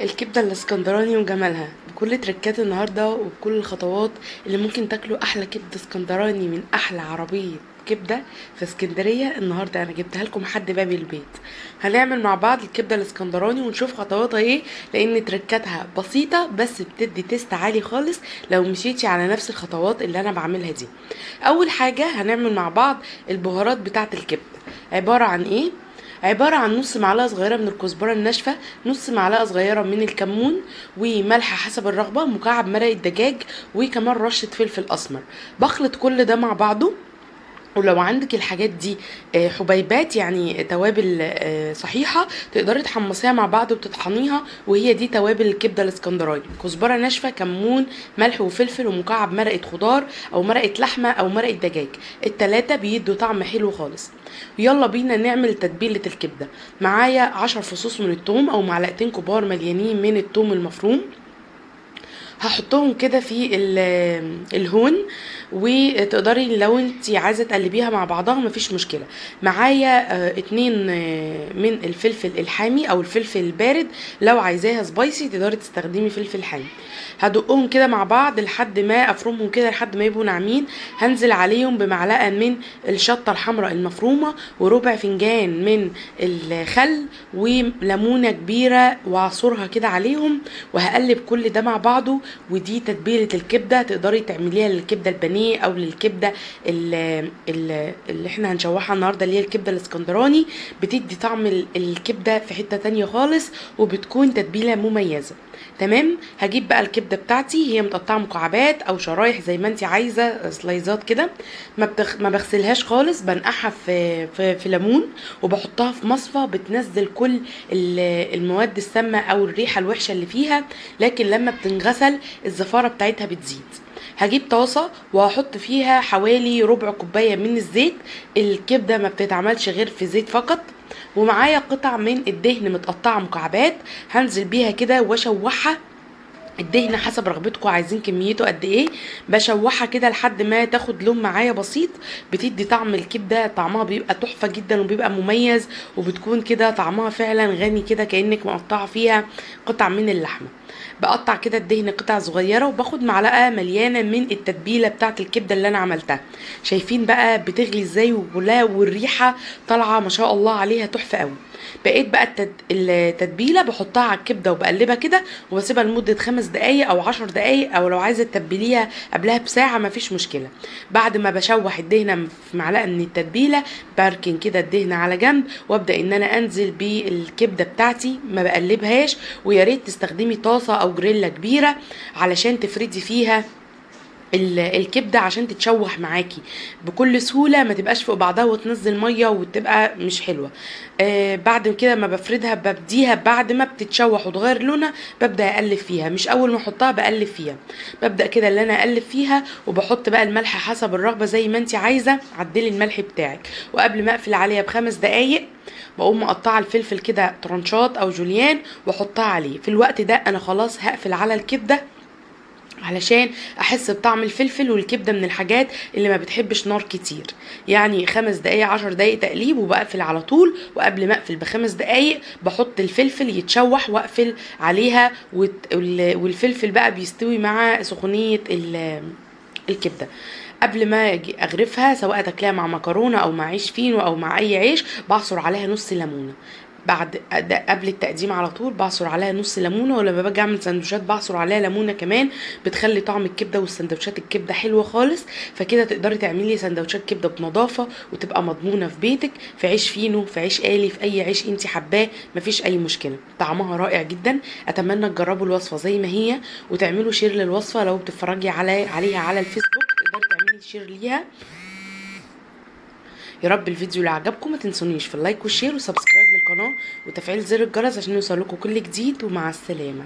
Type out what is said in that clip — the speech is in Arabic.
الكبدة الاسكندراني وجمالها بكل تركات النهاردة وبكل الخطوات اللي ممكن تاكلوا احلى كبدة اسكندراني من احلى عربية كبدة في اسكندرية. النهاردة انا جبتها لكم حد باب البيت. هنعمل مع بعض الكبدة الاسكندراني ونشوف خطواتها ايه، لان تركاتها بسيطة بس بتدي تيست عالي خالص لو مشيتي على نفس الخطوات اللي انا بعملها دي. اول حاجة هنعمل مع بعض البهارات بتاعة الكبدة. عبارة عن ايه؟ عبارة عن نص معلقة صغيرة من الكزبرة الناشفة، نص معلقة صغيرة من الكمون، وملح حسب الرغبة، مكعب مرق الدجاج، وكمان رشة فلفل أسمر. بخلط كل ده مع بعضه. ولو عندك الحاجات دي حبيبات يعني توابل صحيحة، تقدري تحمصيها مع بعض وتطحنيها، وهي دي توابل الكبدة الاسكندراني: كزبرة ناشفة، كمون، ملح وفلفل، ومكعب مرقة خضار او مرقة لحمة او مرقة دجاج. التلاتة بيدوا طعم حلو خالص. يلا بينا نعمل تتبيلة الكبدة. معايا 10 فصوص من الثوم او معلقتين كبار مليانين من الثوم المفروم. هحطهم كده في الهون، وتقدري لو انت عايزه تقلبيها مع بعضها مفيش مشكله. معايا اتنين من الفلفل الحامي او الفلفل البارد. لو عايزاها سبايسي تقدري تستخدمي فلفل حامي. هدقهم كده مع بعض لحد ما افرمهم كده لحد ما يبقوا ناعمين. هنزل عليهم بمعلقه من الشطه الحمراء المفرومه، وربع فنجان من الخل، وليمونه كبيره واعصرها كده عليهم. وهقلب كل ده مع بعضه. ودي تتبيله الكبده، تقدري تعمليها للكبده البانيه او للكبده اللي احنا هنشوحها النهارده، اللي هي الكبده الاسكندراني. بتدي طعم الكبده في حته تانية خالص، وبتكون تتبيله مميزه. تمام. هجيب بقى الكبده بتاعتي، هي متقطعه مكعبات او شرايح زي ما انت عايزه، سلايزات كده. ما بغسلهاش خالص، بنقعها في ليمون، وبحطها في مصفى بتنزل كل المواد السامه او الريحه الوحشه اللي فيها. لكن لما بتنغسل الزفاره بتاعتها بتزيد. هجيب طاسه وهحط فيها حوالي ربع كوبايه من الزيت. الكبده ما بتتعملش غير في زيت فقط. ومعايا قطع من الدهن متقطعه مكعبات، هنزل بيها كده واشوحها. الدهن حسب رغبتكم، عايزين كميته قد ايه. بشوحها كده لحد ما تاخد لون معايا بسيط. بتدي طعم الكبده، طعمها بيبقى تحفه جدا وبيبقى مميز، وبتكون كده طعمها فعلا غني كده كانك مقطعه فيها قطع من اللحمه. بقطع كده الدهن قطع صغيره، وباخد معلقه مليانه من التتبيله بتاعه الكبده اللي انا عملتها. شايفين بقى بتغلي ازاي والريحه طالعه ما شاء الله عليها تحفه قوي. بقيت بقى التتبيله بحطها على الكبده وبقلبها كده، وبسيبها لمده 5 دقايق او 10 دقايق، او لو عايزه تتبليها قبلها بساعه مفيش مشكله. بعد ما بشوح الدهنه في معلقه من التتبيله، بركن كده الدهنه على جنب، وابدا ان انا انزل بالكبده بتاعتي ما بقلبهاش. ويا ريت تستخدمي طاسه او جريلا كبيره علشان تفردي فيها الكبده عشان تتشوح معاكي بكل سهوله، ما تبقاش فوق بعضها وتنزل ميه وتبقى مش حلوه. بعد كده ما بفردها ببديها بعد ما بتتشوح وتغير لونها، ببدا اقلب فيها، مش اول ما احطها بقلب فيها. ببدا كده اللي انا اقلب فيها، وبحط بقى الملح حسب الرغبه زي ما انت عايزه، عدلي الملح بتاعك. وقبل ما اقفل عليها ب5 دقايق، بقوم مقطعه الفلفل كده ترانشات او جوليان، واحطها عليه. في الوقت ده انا خلاص هقفل على الكبده، علشان احس بطعم الفلفل. والكبده من الحاجات اللي ما بتحبش نار كتير، يعني 5 دقايق 10 دقايق تقليب وبقفل على طول. وقبل ما اقفل ب5 دقايق بحط الفلفل يتشوح واقفل عليها، والفلفل بقى بيستوي مع سخونيه الكبده. قبل ما اجي اغرفها، سواء تاكلها مع مكرونه او مع عيش فينو او مع اي عيش، بعصر عليها نص ليمونه. قبل التقديم على طول بعصر عليها نص ليمونه، ولما باجي اعمل سندوتشات بعصر عليها ليمونه كمان. بتخلي طعم الكبده والسندوتشات الكبده حلوه خالص. فكده تقدري تعملي سندوتشات كبده بنظافه وتبقى مضمونه في بيتك، في عيش فينو، في عيش آلي، في اي عيش انت حباه، مفيش اي مشكله. طعمها رائع جدا. اتمنى تجربوا الوصفه زي ما هي، وتعملوا شير للوصفه. لو بتتفرجي عليها على الفيسبوك تقدري تعملي شير ليها. يا رب الفيديو اللي عجبكم ما تنسونيش في اللايك والشير وسبسكرايب للقناة وتفعيل زر الجرس عشان يوصلكوا كل جديد. ومع السلامة.